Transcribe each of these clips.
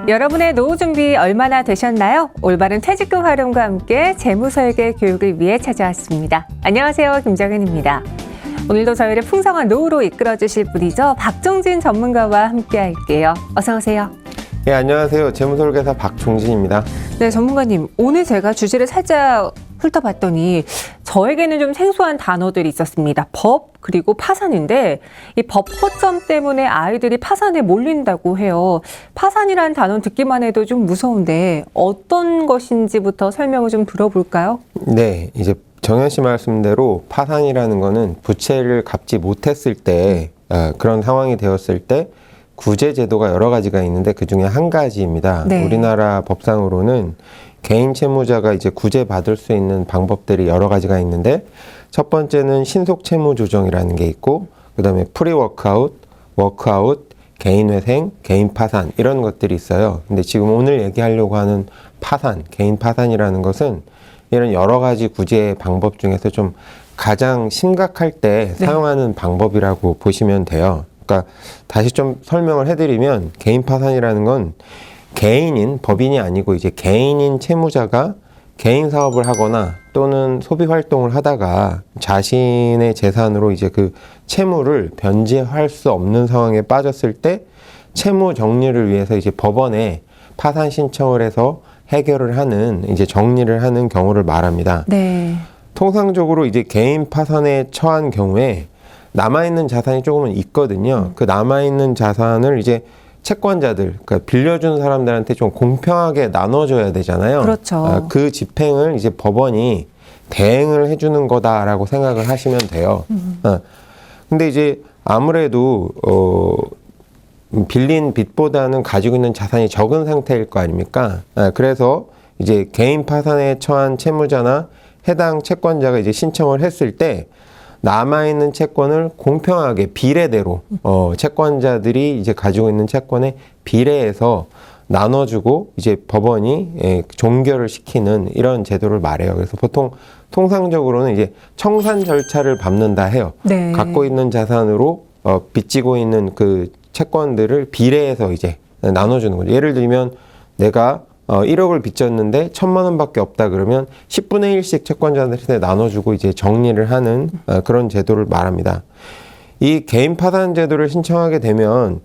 여러분의 노후 준비 얼마나 되셨나요? 올바른 퇴직금 활용과 함께 재무설계 교육을 위해 찾아왔습니다. 안녕하세요, 김정은입니다. 오늘도 저희를 풍성한 노후로 이끌어주실 분이죠. 박종진 전문가와 함께 할게요. 어서 오세요. 네, 안녕하세요. 재무설계사 박종진입니다. 네, 전문가님. 오늘 제가 주제를 살짝 훑어봤더니 저에게는 좀 생소한 단어들이 있었습니다. 법 그리고 파산인데 이 법 허점 때문에 아이들이 파산에 몰린다고 해요. 파산이라는 단어는 듣기만 해도 좀 무서운데 어떤 것인지부터 설명을 좀 들어볼까요? 네, 이제 정현 씨 말씀대로 파산이라는 거는 부채를 갚지 못했을 때 그런 상황이 되었을 때 구제 제도가 여러 가지가 있는데 그 중에 한 가지입니다. 네. 우리나라 법상으로는 개인 채무자가 이제 구제 받을 수 있는 방법들이 여러 가지가 있는데 첫 번째는 신속 채무 조정이라는 게 있고 그다음에 프리 워크아웃, 워크아웃, 개인 회생, 개인 파산 이런 것들이 있어요. 근데 지금 오늘 얘기하려고 하는 파산, 개인 파산이라는 것은 이런 여러 가지 구제 방법 중에서 좀 가장 심각할 때 네. 사용하는 방법이라고 보시면 돼요. 그러니까 다시 좀 설명을 해드리면 개인 파산이라는 건 개인인 법인이 아니고 이제 개인인 채무자가 개인 사업을 하거나 또는 소비 활동을 하다가 자신의 재산으로 이제 그 채무를 변제할 수 없는 상황에 빠졌을 때 채무 정리를 위해서 이제 법원에 파산 신청을 해서 해결을 하는 이제 정리를 하는 경우를 말합니다. 네. 통상적으로 이제 개인 파산에 처한 경우에 남아있는 자산이 조금은 있거든요. 그 남아있는 자산을 이제 채권자들, 그러니까 빌려준 사람들한테 좀 공평하게 나눠줘야 되잖아요. 그렇죠. 그 집행을 이제 법원이 대행을 해주는 거다라고 생각을 하시면 돼요. 근데 이제 아무래도 빌린 빚보다는 가지고 있는 자산이 적은 상태일 거 아닙니까? 그래서 이제 개인 파산에 처한 채무자나 해당 채권자가 이제 신청을 했을 때 남아있는 채권을 공평하게 비례대로 채권자들이 이제 가지고 있는 채권에 비례해서 나눠주고 이제 법원이 종결을 시키는 이런 제도를 말해요. 그래서 보통 통상적으로는 이제 청산 절차를 밟는다 해요. 네. 갖고 있는 자산으로 빚지고 있는 그 채권들을 비례해서 이제 나눠주는 거죠. 예를 들면 내가 1억을 빚졌는데 1,000만 원밖에 없다 그러면 10분의 1씩 채권자들한테 나눠주고 이제 정리를 하는 그런 제도를 말합니다. 이 개인 파산 제도를 신청하게 되면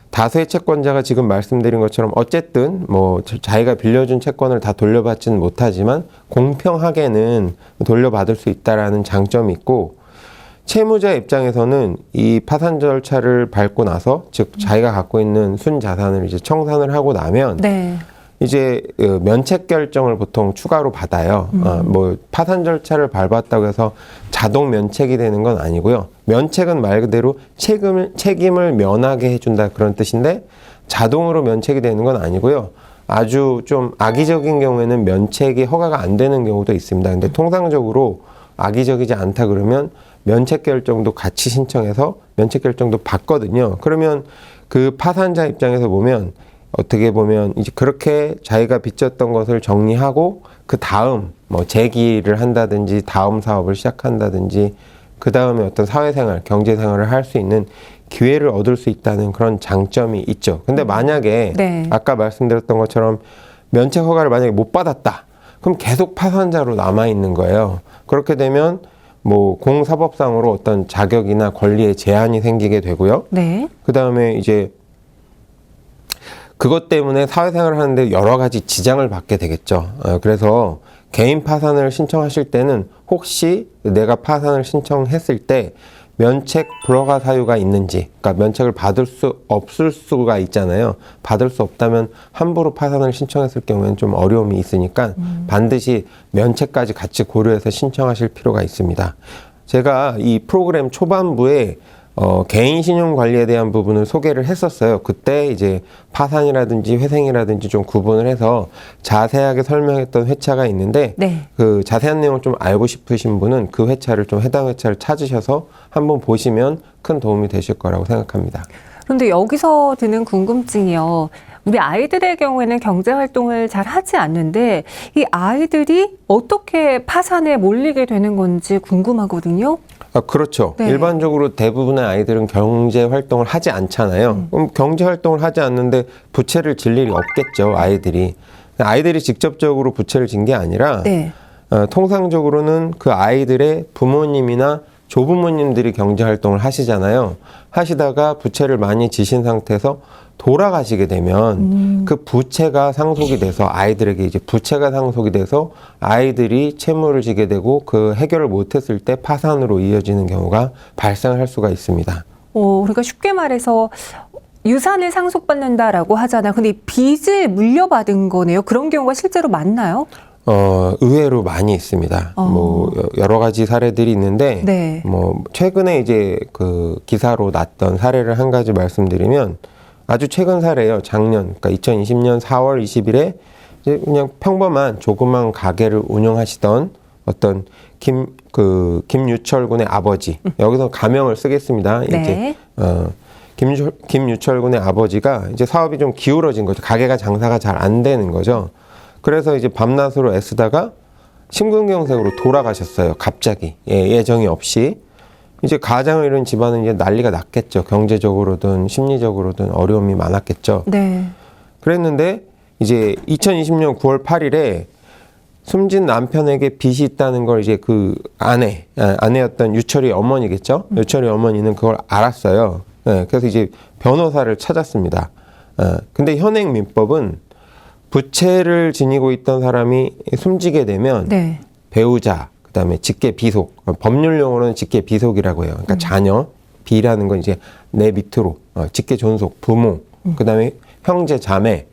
다수의 채권자가 지금 말씀드린 것처럼 어쨌든 뭐 자기가 빌려준 채권을 다 돌려받지는 못하지만 공평하게는 돌려받을 수 있다라는 장점이 있고 채무자 입장에서는 이 파산 절차를 밟고 나서 즉 자기가 갖고 있는 순 자산을 이제 청산을 하고 나면 네. 이제 면책 결정을 보통 추가로 받아요. 뭐 파산 절차를 밟았다고 해서 자동 면책이 되는 건 아니고요. 면책은 말 그대로 책임을 면하게 해준다 그런 뜻인데 자동으로 면책이 되는 건 아니고요. 아주 좀 악의적인 경우에는 면책이 허가가 안 되는 경우도 있습니다. 근데 통상적으로 악의적이지 않다 그러면 면책 결정도 같이 신청해서 면책 결정도 받거든요. 그러면 그 파산자 입장에서 보면 어떻게 보면 이제 그렇게 자기가 빚졌던 것을 정리하고 그 다음 뭐 재기를 한다든지 다음 사업을 시작한다든지 그 다음에 어떤 사회생활, 경제생활을 할 수 있는 기회를 얻을 수 있다는 그런 장점이 있죠. 근데 만약에 네. 아까 말씀드렸던 것처럼 면책 허가를 만약에 못 받았다. 그럼 계속 파산자로 남아 있는 거예요. 그렇게 되면 뭐 공사법상으로 어떤 자격이나 권리에 제한이 생기게 되고요. 네. 그 다음에 이제 그것 때문에 사회생활을 하는데 여러 가지 지장을 받게 되겠죠. 그래서 개인 파산을 신청하실 때는 혹시 내가 파산을 신청했을 때 면책 불허가 사유가 있는지, 그러니까 면책을 받을 수 없을 수가 있잖아요. 받을 수 없다면 함부로 파산을 신청했을 경우에는 좀 어려움이 있으니까 반드시 면책까지 같이 고려해서 신청하실 필요가 있습니다. 제가 이 프로그램 초반부에 개인 신용 관리에 대한 부분을 소개를 했었어요. 그때 이제 파산이라든지 회생이라든지 좀 구분을 해서 자세하게 설명했던 회차가 있는데 네. 그 자세한 내용을 좀 알고 싶으신 분은 그 회차를 좀 해당 회차를 찾으셔서 한번 보시면 큰 도움이 되실 거라고 생각합니다. 그런데 여기서 드는 궁금증이요. 우리 아이들의 경우에는 경제활동을 잘 하지 않는데 이 아이들이 어떻게 파산에 몰리게 되는 건지 궁금하거든요. 그렇죠. 네. 일반적으로 대부분의 아이들은 경제 활동을 하지 않잖아요. 그럼 경제 활동을 하지 않는데 부채를 질 일이 없겠죠, 아이들이. 아이들이 직접적으로 부채를 진 게 아니라 네. 통상적으로는 그 아이들의 부모님이나 조부모님들이 경제 활동을 하시잖아요. 하시다가 부채를 많이 지신 상태에서 돌아가시게 되면 그 부채가 상속이 돼서 아이들에게 이제 부채가 상속이 돼서 아이들이 채무를 지게 되고 그 해결을 못했을 때 파산으로 이어지는 경우가 발생할 수가 있습니다. 그러니까 쉽게 말해서 유산을 상속받는다라고 하잖아요. 근데 이 빚을 물려받은 거네요. 그런 경우가 실제로 많나요? 의외로 많이 있습니다. 뭐 여러 가지 사례들이 있는데, 네. 뭐 최근에 이제 그 기사로 났던 사례를 한 가지 말씀드리면 아주 최근 사례예요. 작년, 그러니까 2020년 4월 20일에 이제 그냥 평범한 조그만 가게를 운영하시던 어떤 김유철 군의 아버지, 여기서 가명을 쓰겠습니다. 네. 이제 김유철 군의 아버지가 이제 사업이 좀 기울어진 거죠. 가게가 장사가 잘 안 되는 거죠. 그래서 이제 밤낮으로 애쓰다가 심근경색으로 돌아가셨어요. 갑자기. 예정이 없이. 이제 가장을 이룬 집안은 이제 난리가 났겠죠. 경제적으로든 심리적으로든 어려움이 많았겠죠. 네. 그랬는데 이제 2020년 9월 8일에 숨진 남편에게 빚이 있다는 걸 이제 그 아내였던 유철이 어머니겠죠. 유철이 어머니는 그걸 알았어요. 그래서 이제 변호사를 찾았습니다. 근데 현행 민법은 부채를 지니고 있던 사람이 숨지게 되면 네. 배우자, 그다음에 직계 비속, 법률 용어로는 직계 비속이라고 해요. 그러니까 자녀, 비라는 건 이제 내 밑으로 직계 존속, 부모, 그다음에 형제, 자매,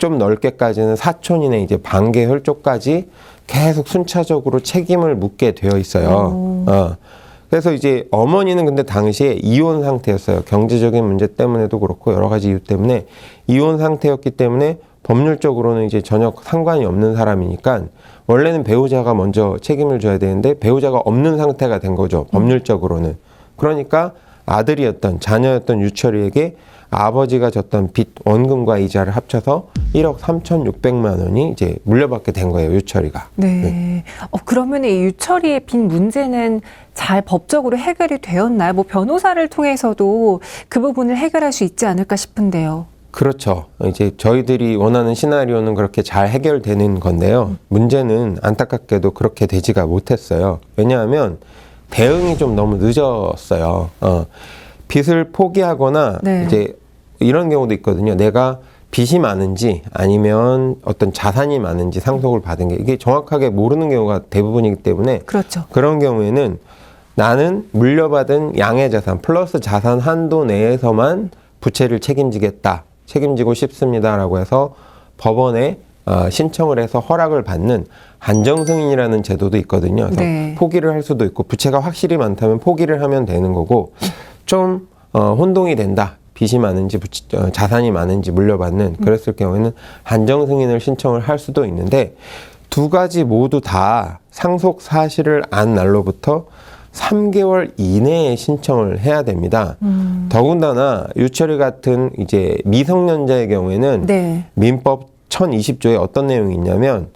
좀 넓게까지는 사촌이네 이제 반계 혈족까지 계속 순차적으로 책임을 묻게 되어 있어요. 그래서 이제 어머니는 근데 당시에 이혼 상태였어요. 경제적인 문제 때문에도 그렇고 여러 가지 이유 때문에 이혼 상태였기 때문에 법률적으로는 이제 전혀 상관이 없는 사람이니까 원래는 배우자가 먼저 책임을 져야 되는데 배우자가 없는 상태가 된 거죠. 법률적으로는. 그러니까 아들이었던 자녀였던 유철이에게 아버지가 졌던 빚 원금과 이자를 합쳐서 1억 3,600만 원이 이제 물려받게 된 거예요. 유철이가. 네. 그러면 이 유철이의 빚 문제는 잘 법적으로 해결이 되었나요? 뭐 변호사를 통해서도 그 부분을 해결할 수 있지 않을까 싶은데요. 그렇죠. 이제 저희들이 원하는 시나리오는 그렇게 잘 해결되는 건데요. 문제는 안타깝게도 그렇게 되지가 못했어요. 왜냐하면 대응이 좀 너무 늦었어요. 빚을 포기하거나 네. 이제 이런 경우도 있거든요. 내가 빚이 많은지 아니면 어떤 자산이 많은지 상속을 받은 게 이게 정확하게 모르는 경우가 대부분이기 때문에 그렇죠. 그런 경우에는 나는 물려받은 양의 자산 플러스 자산 한도 내에서만 부채를 책임지고 싶습니다라고 해서 법원에 신청을 해서 허락을 받는 한정승인이라는 제도도 있거든요. 그래서 네. 포기를 할 수도 있고 부채가 확실히 많다면 포기를 하면 되는 거고 좀 혼동이 된다. 빚이 많은지 자산이 많은지 물려받는 그랬을 경우에는 한정승인을 신청을 할 수도 있는데 두 가지 모두 다 상속 사실을 안 날로부터 3개월 이내에 신청을 해야 됩니다. 더군다나 유철이 같은 이제 미성년자의 경우에는 네. 민법 1020조에 어떤 내용이 있냐면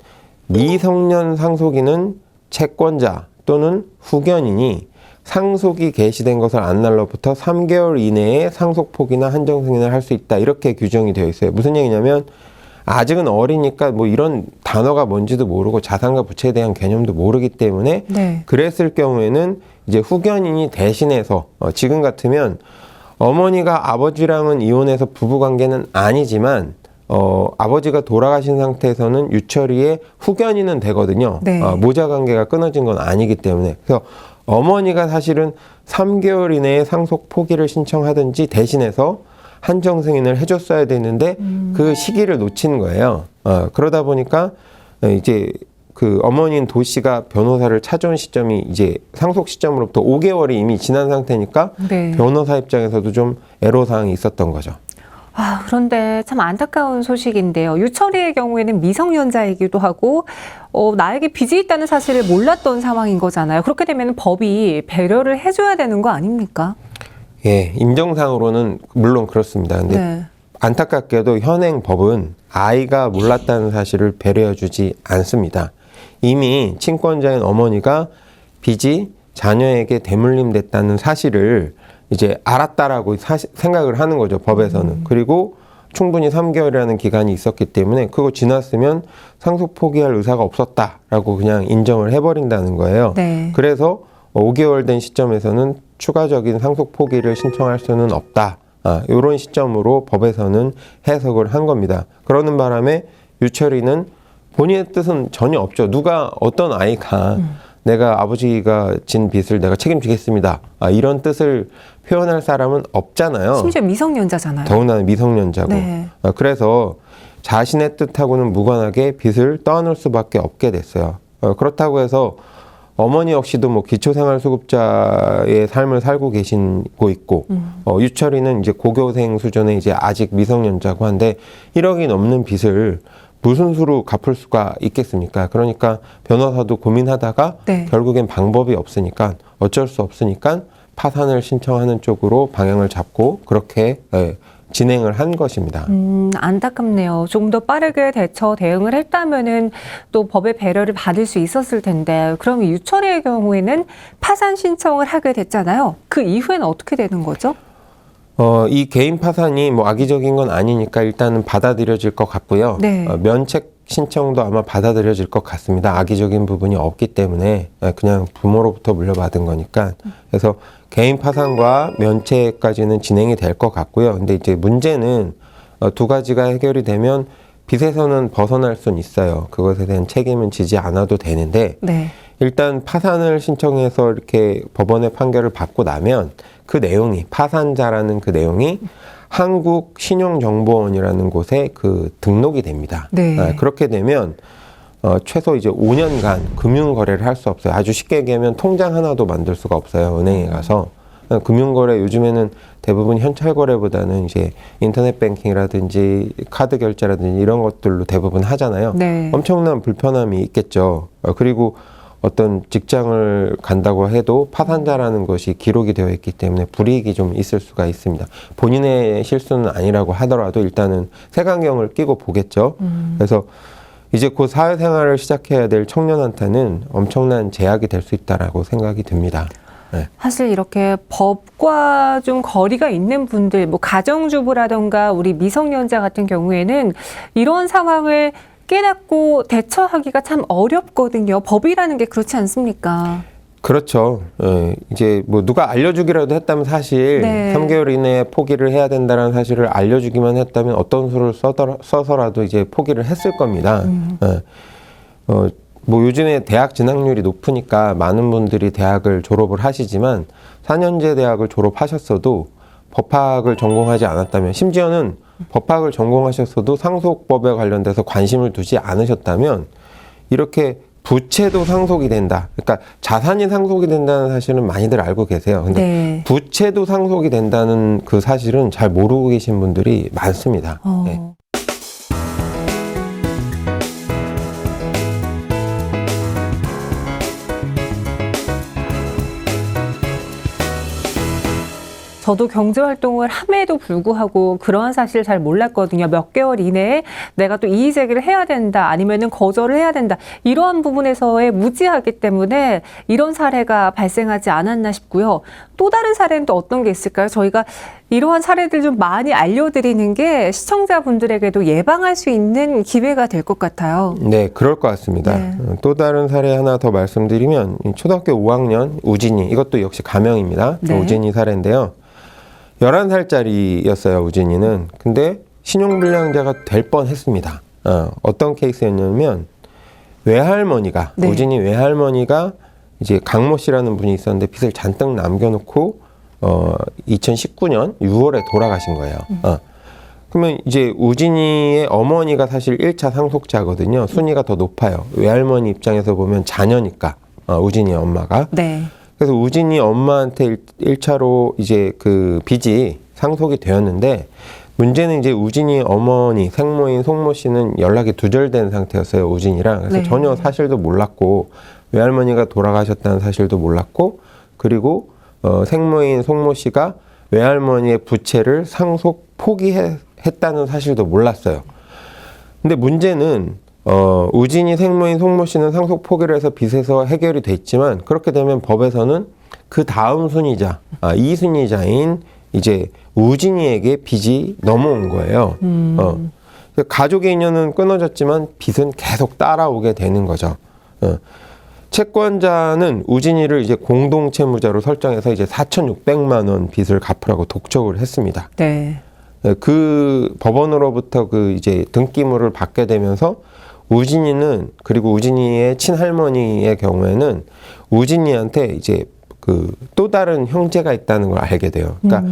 미성년 상속인은 채권자 또는 후견인이 상속이 개시된 것을 안 날로부터 3개월 이내에 상속 포기나 한정 승인을 할 수 있다. 이렇게 규정이 되어 있어요. 무슨 얘기냐면 아직은 어리니까 뭐 이런 단어가 뭔지도 모르고 자산과 부채에 대한 개념도 모르기 때문에 네. 그랬을 경우에는 이제 후견인이 대신해서 지금 같으면 어머니가 아버지랑은 이혼해서 부부관계는 아니지만 아버지가 돌아가신 상태에서는 유철이의 후견인은 되거든요. 네. 모자 관계가 끊어진 건 아니기 때문에. 그래서 어머니가 사실은 3개월 이내에 상속 포기를 신청하든지 대신해서 한정 승인을 해줬어야 되는데 그 시기를 놓친 거예요. 그러다 보니까 이제 그 어머니인 도 씨가 변호사를 찾아온 시점이 이제 상속 시점으로부터 5개월이 이미 지난 상태니까 네. 변호사 입장에서도 좀 애로사항이 있었던 거죠. 그런데 참 안타까운 소식인데요. 유철이의 경우에는 미성년자이기도 하고 나에게 빚이 있다는 사실을 몰랐던 상황인 거잖아요. 그렇게 되면 법이 배려를 해줘야 되는 거 아닙니까? 예, 임정상으로는 물론 그렇습니다. 근데 네. 안타깝게도 현행 법은 아이가 몰랐다는 사실을 배려해주지 않습니다. 이미 친권자인 어머니가 빚이 자녀에게 대물림됐다는 사실을 이제 알았다라고 생각을 하는 거죠, 법에서는. 그리고 충분히 3개월이라는 기간이 있었기 때문에 그거 지났으면 상속 포기할 의사가 없었다라고 그냥 인정을 해버린다는 거예요. 네. 그래서 5개월 된 시점에서는 추가적인 상속 포기를 신청할 수는 없다. 이런 시점으로 법에서는 해석을 한 겁니다. 그러는 바람에 유철이는 본인의 뜻은 전혀 없죠. 누가 어떤 아이가 내가 아버지가 진 빚을 내가 책임지겠습니다. 이런 뜻을 표현할 사람은 없잖아요. 심지어 미성년자잖아요. 더군다나 미성년자고. 네. 그래서 자신의 뜻하고는 무관하게 빚을 떠안을 수밖에 없게 됐어요. 그렇다고 해서 어머니 역시도 뭐 기초생활수급자의 삶을 살고 계시고 있고, 유철이는 이제 고교생 수준의 이제 아직 미성년자고 한데 1억이 넘는 빚을 무슨 수로 갚을 수가 있겠습니까? 그러니까 변호사도 고민하다가 네. 결국엔 방법이 없으니까 어쩔 수 없으니까 파산을 신청하는 쪽으로 방향을 잡고 그렇게 진행을 한 것입니다. 안타깝네요. 조금 더 빠르게 대응을 했다면은 또 법의 배려를 받을 수 있었을 텐데, 그럼 유철이의 경우에는 파산 신청을 하게 됐잖아요. 그 이후에는 어떻게 되는 거죠? 이 개인 파산이 뭐 악의적인 건 아니니까 일단은 받아들여질 것 같고요. 네. 면책 신청도 아마 받아들여질 것 같습니다. 악의적인 부분이 없기 때문에 그냥 부모로부터 물려받은 거니까. 그래서 개인 파산과 면책까지는 진행이 될 것 같고요. 근데 이제 문제는 두 가지가 해결이 되면 빚에서는 벗어날 수는 있어요. 그것에 대한 책임은 지지 않아도 되는데 네. 일단 파산을 신청해서 이렇게 법원의 판결을 받고 나면 그 내용이 파산자라는 그 내용이 한국신용정보원이라는 곳에 그 등록이 됩니다. 네. 그렇게 되면 최소 이제 5년간 금융거래를 할 수 없어요. 아주 쉽게 얘기하면 통장 하나도 만들 수가 없어요. 은행에 가서. 금융거래 요즘에는 대부분 현찰거래보다는 이제 인터넷 뱅킹이라든지 카드 결제라든지 이런 것들로 대부분 하잖아요. 네. 엄청난 불편함이 있겠죠. 그리고 어떤 직장을 간다고 해도 파산자라는 것이 기록이 되어 있기 때문에 불이익이 좀 있을 수가 있습니다. 본인의 실수는 아니라고 하더라도 일단은 색안경을 끼고 보겠죠. 그래서 이제 곧 사회생활을 시작해야 될 청년한테는 엄청난 제약이 될 수 있다라고 생각이 듭니다. 네. 사실 이렇게 법과 좀 거리가 있는 분들, 뭐 가정주부라던가 우리 미성년자 같은 경우에는 이런 상황을 깨닫고 대처하기가 참 어렵거든요. 법이라는 게 그렇지 않습니까? 그렇죠. 이제 뭐 누가 알려주기라도 했다면 사실 네. 3개월 이내에 포기를 해야 된다는 사실을 알려주기만 했다면 어떤 수를 써서라도 이제 포기를 했을 겁니다. 뭐 요즘에 대학 진학률이 높으니까 많은 분들이 대학을 졸업을 하시지만 4년제 대학을 졸업하셨어도 법학을 전공하지 않았다면, 심지어는 법학을 전공하셨어도 상속법에 관련돼서 관심을 두지 않으셨다면 이렇게 부채도 상속이 된다. 그러니까 자산이 상속이 된다는 사실은 많이들 알고 계세요. 근데 네. 부채도 상속이 된다는 그 사실은 잘 모르고 계신 분들이 많습니다. 네. 저도 경제활동을 함에도 불구하고 그러한 사실을 잘 몰랐거든요. 몇 개월 이내에 내가 또 이의제기를 해야 된다, 아니면은 거절을 해야 된다, 이러한 부분에서의 무지하기 때문에 이런 사례가 발생하지 않았나 싶고요. 또 다른 사례는 또 어떤 게 있을까요? 저희가 이러한 사례들 좀 많이 알려드리는 게 시청자분들에게도 예방할 수 있는 기회가 될 것 같아요. 네, 그럴 것 같습니다. 네. 또 다른 사례 하나 더 말씀드리면 초등학교 5학년 우진이, 이것도 역시 가명입니다. 네. 우진이 사례인데요. 11살짜리였어요, 우진이는. 근데 신용불량자가 될 뻔했습니다. 어떤 케이스였냐면 외할머니가, 네. 우진이 외할머니가 이제 강모 씨라는 분이 있었는데 빚을 잔뜩 남겨놓고 2019년 6월에 돌아가신 거예요. 그러면 이제 우진이의 어머니가 사실 1차 상속자거든요. 순위가 더 높아요. 외할머니 입장에서 보면 자녀니까, 우진이 엄마가. 네. 그래서 우진이 엄마한테 1차로 이제 그 빚이 상속이 되었는데, 문제는 이제 우진이 어머니, 생모인 송모 씨는 연락이 두절된 상태였어요, 우진이랑. 그래서 네. 전혀 사실도 몰랐고, 외할머니가 돌아가셨다는 사실도 몰랐고, 그리고 생모인 송모 씨가 외할머니의 부채를 상속 포기했다는 사실도 몰랐어요. 근데 문제는 우진이 생모인 송모 씨는 상속 포기를 해서 빚에서 해결이 됐지만 그렇게 되면 법에서는 그 다음 순위자, 2순위자인 이제 우진이에게 빚이 넘어온 거예요. 가족의 인연은 끊어졌지만 빚은 계속 따라오게 되는 거죠. 채권자는 우진이를 이제 공동 채무자로 설정해서 이제 4,600만 원 빚을 갚으라고 독촉을 했습니다. 네. 그 법원으로부터 그 이제 등기물을 받게 되면서 우진이는 그리고 우진이의 친할머니의 경우에는 우진이한테 이제 그 또 다른 형제가 있다는 걸 알게 돼요. 그러니까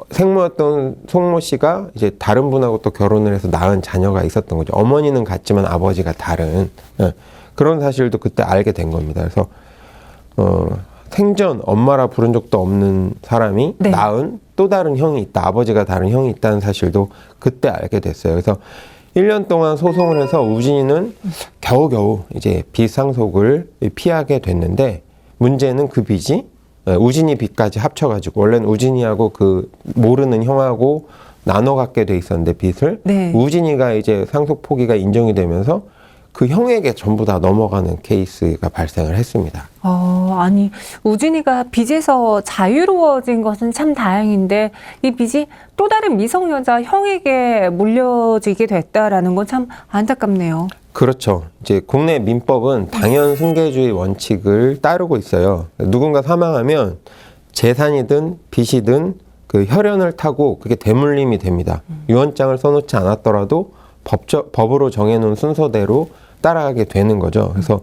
생모였던 송모 씨가 이제 다른 분하고 또 결혼을 해서 낳은 자녀가 있었던 거죠. 어머니는 같지만 아버지가 다른 그런 사실도 그때 알게 된 겁니다. 그래서 생전 엄마라 부른 적도 없는 사람이 네. 낳은 또 다른 형이 있다. 아버지가 다른 형이 있다는 사실도 그때 알게 됐어요. 그래서 1년 동안 소송을 해서 우진이는 겨우겨우 이제 빚 상속을 피하게 됐는데 문제는 그 빚이 우진이 빚까지 합쳐가지고 원래는 우진이하고 그 모르는 형하고 나눠 갖게 돼 있었는데 빚을 네. 우진이가 이제 상속 포기가 인정이 되면서 그 형에게 전부 다 넘어가는 케이스가 발생을 했습니다. 아니, 우진이가 빚에서 자유로워진 것은 참 다행인데 이 빚이 또 다른 미성년자 형에게 물려지게 됐다라는 건 참 안타깝네요. 그렇죠. 이제 국내 민법은 당연 승계주의 원칙을 따르고 있어요. 누군가 사망하면 재산이든 빚이든 그 혈연을 타고 그게 대물림이 됩니다. 유언장을 써놓지 않았더라도 법으로 정해놓은 순서대로 따라가게 되는 거죠. 그래서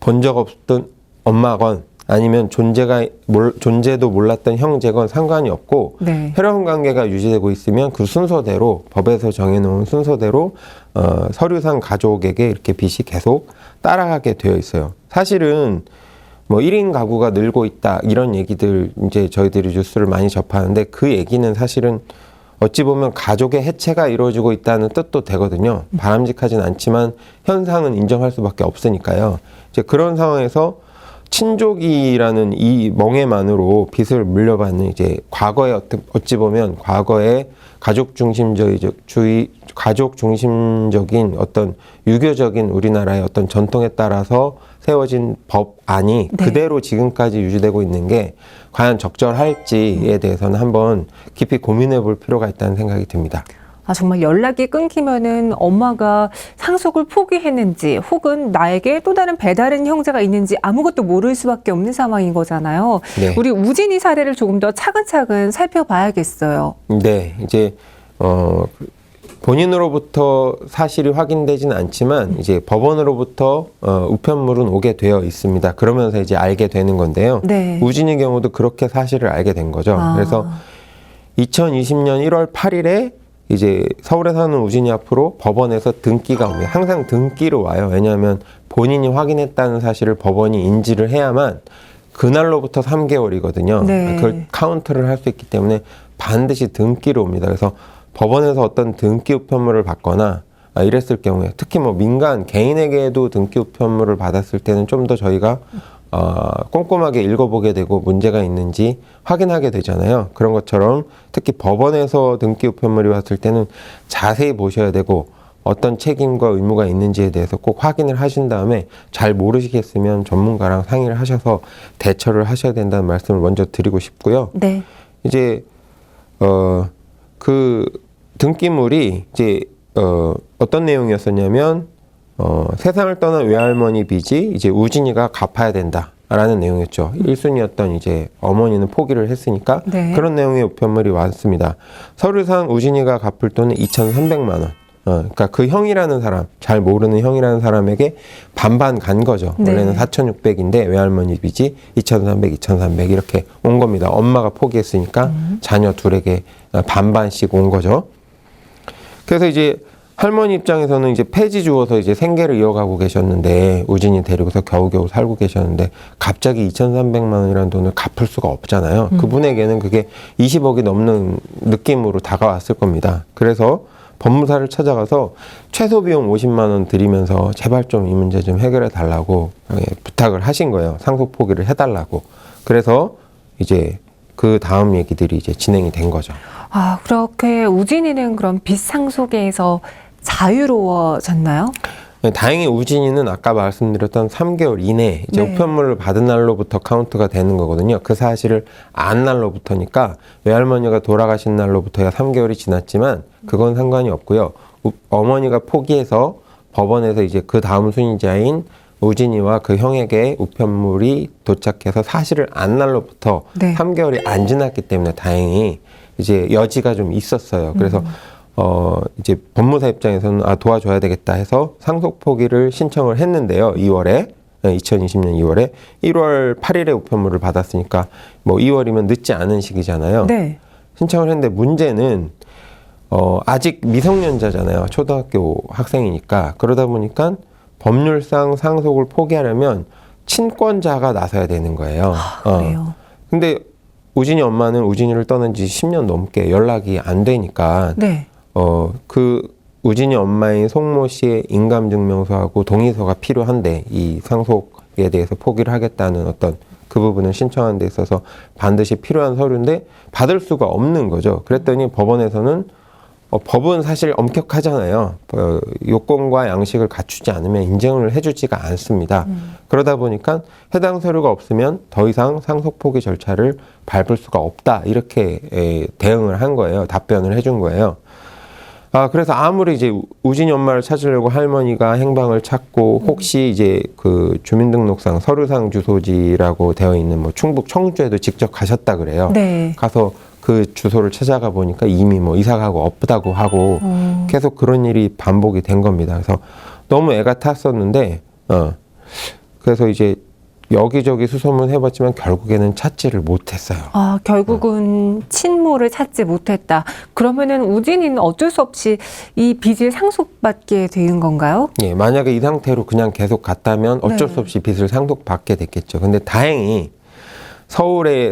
본 적 없던 엄마건 아니면 존재도 몰랐던 형제건 상관이 없고 네. 혈연 관계가 유지되고 있으면 그 순서대로 법에서 정해놓은 순서대로 서류상 가족에게 이렇게 빚이 계속 따라가게 되어 있어요. 사실은 뭐 1인 가구가 늘고 있다 이런 얘기들 이제 저희들이 뉴스를 많이 접하는데 그 얘기는 사실은 어찌 보면 가족의 해체가 이루어지고 있다는 뜻도 되거든요. 바람직하진 않지만 현상은 인정할 수밖에 없으니까요. 이제 그런 상황에서 친족이라는 이 멍에만으로 빚을 물려받는 이제 과거에 어찌 보면 과거에 가족 중심적인 어떤 유교적인 우리나라의 어떤 전통에 따라서 세워진 법안이 네. 그대로 지금까지 유지되고 있는 게 과연 적절할지에 대해서는 한번 깊이 고민해 볼 필요가 있다는 생각이 듭니다. 정말 연락이 끊기면은 엄마가 상속을 포기했는지 혹은 나에게 또 다른 배다른 형제가 있는지 아무것도 모를 수밖에 없는 상황인 거잖아요. 네. 우리 우진이 사례를 조금 더 차근차근 살펴봐야겠어요. 네, 이제 본인으로부터 사실이 확인되지는 않지만 이제 법원으로부터 우편물은 오게 되어 있습니다. 그러면서 이제 알게 되는 건데요. 네. 우진의 경우도 그렇게 사실을 알게 된 거죠. 그래서 2020년 1월 8일에 이제 서울에 사는 우진이 앞으로 법원에서 등기가 옵니다. 항상 등기로 와요. 왜냐하면 본인이 확인했다는 사실을 법원이 인지를 해야만 그날로부터 3개월이거든요. 네. 그걸 카운트를 할 수 있기 때문에 반드시 등기로 옵니다. 그래서 법원에서 어떤 등기 우편물을 받거나 이랬을 경우에 특히 뭐 민간 개인에게도 등기 우편물을 받았을 때는 좀 더 저희가 꼼꼼하게 읽어보게 되고 문제가 있는지 확인하게 되잖아요. 그런 것처럼 특히 법원에서 등기 우편물이 왔을 때는 자세히 보셔야 되고 어떤 책임과 의무가 있는지에 대해서 꼭 확인을 하신 다음에 잘 모르시겠으면 전문가랑 상의를 하셔서 대처를 하셔야 된다는 말씀을 먼저 드리고 싶고요. 네. 이제 그 등기물이 이제 어떤 내용이었었냐면 세상을 떠난 외할머니 빚이 이제 우진이가 갚아야 된다라는 내용이었죠. 1순위였던 이제 어머니는 포기를 했으니까 네. 그런 내용의 우편물이 왔습니다. 서류상 우진이가 갚을 돈은 2,300만 원. 그러니까 그 형이라는 사람, 잘 모르는 형이라는 사람에게 반반 간 거죠. 네. 원래는 4,600인데 외할머니 빚이 2,300 이렇게 온 겁니다. 엄마가 포기했으니까 자녀 둘에게 반반씩 온 거죠. 그래서 이제 할머니 입장에서는 이제 폐지 주어서 이제 생계를 이어가고 계셨는데 우진이 데리고서 겨우겨우 살고 계셨는데 갑자기 2,300만 원이라는 돈을 갚을 수가 없잖아요. 그분에게는 그게 20억이 넘는 느낌으로 다가왔을 겁니다. 그래서 법무사를 찾아가서 최소 비용 50만 원 드리면서 제발 좀 이 문제 좀 해결해 달라고 부탁을 하신 거예요. 상속 포기를 해달라고. 그래서 이제 그 다음 얘기들이 이제 진행이 된 거죠. 그렇게 우진이는 그럼 빚 상속에서 자유로워졌나요? 다행히 우진이는 아까 말씀드렸던 3개월 이내 이제 네. 우편물을 받은 날로부터 카운트가 되는 거거든요. 그 사실을 안 날로부터니까 외할머니가 돌아가신 날로부터야 3개월이 지났지만 그건 상관이 없고요. 어머니가 포기해서 법원에서 이제 그 다음 순위자인 우진이와 그 형에게 우편물이 도착해서 사실을 안 날로부터 네. 3개월이 안 지났기 때문에 다행히 이제 여지가 좀 있었어요. 그래서 이제 법무사 입장에서는 도와줘야 되겠다 해서 상속 포기를 신청을 했는데요. 2월에 2020년 2월에 1월 8일에 우편물을 받았으니까 뭐 2월이면 늦지 않은 시기잖아요. 네. 신청을 했는데 문제는 아직 미성년자잖아요. 초등학교 학생이니까. 그러다 보니까 법률상 상속을 포기하려면 친권자가 나서야 되는 거예요. 그래요. 근데 우진이 엄마는 우진이를 떠난 지 10년 넘게 연락이 안 되니까 네. 그 우진이 엄마인 송모 씨의 인감증명서하고 동의서가 필요한데 이 상속에 대해서 포기를 하겠다는 어떤 그 부분을 신청하는 데 있어서 반드시 필요한 서류인데 받을 수가 없는 거죠. 그랬더니 법원에서는 법은 사실 엄격하잖아요. 요건과 양식을 갖추지 않으면 인정을 해주지가 않습니다. 그러다 보니까 해당 서류가 없으면 더 이상 상속 포기 절차를 밟을 수가 없다. 이렇게 대응을 한 거예요. 답변을 해준 거예요. 그래서 아무리 이제 우진이 엄마를 찾으려고 할머니가 행방을 찾고 혹시 이제 그 주민등록상 서류상 주소지라고 되어 있는 뭐 충북 청주에도 직접 가셨다 그래요. 네. 가서 그 주소를 찾아가 보니까 이미 뭐 이사가고 없다고 하고 계속 그런 일이 반복이 된 겁니다. 그래서 너무 애가 탔었는데 그래서 이제 여기저기 수소문 해봤지만 결국에는 찾지를 못했어요. 결국은 친모를 찾지 못했다. 그러면은 우진이는 어쩔 수 없이 이 빚을 상속받게 되는 건가요? 예, 만약에 이 상태로 그냥 계속 갔다면 어쩔 네. 수 없이 빚을 상속받게 됐겠죠. 근데 다행히 서울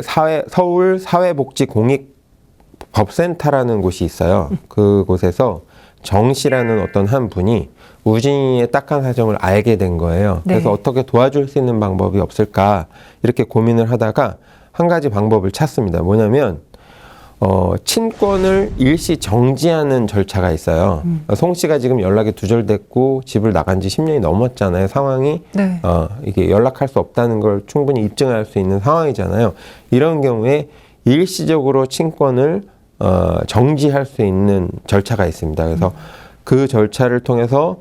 사회복지공익법센터라는 곳이 있어요. 그곳에서 정 씨라는 어떤 한 분이 우진이의 딱한 사정을 알게 된 거예요. 네. 그래서 어떻게 도와줄 수 있는 방법이 없을까 이렇게 고민을 하다가 한 가지 방법을 찾습니다. 뭐냐면 친권을 일시 정지하는 절차가 있어요. 송 씨가 지금 연락이 두절됐고 집을 나간 지 10년이 넘었잖아요. 상황이 네. 이게 연락할 수 없다는 걸 충분히 입증할 수 있는 상황이잖아요. 이런 경우에 일시적으로 친권을 정지할 수 있는 절차가 있습니다. 그래서 그 절차를 통해서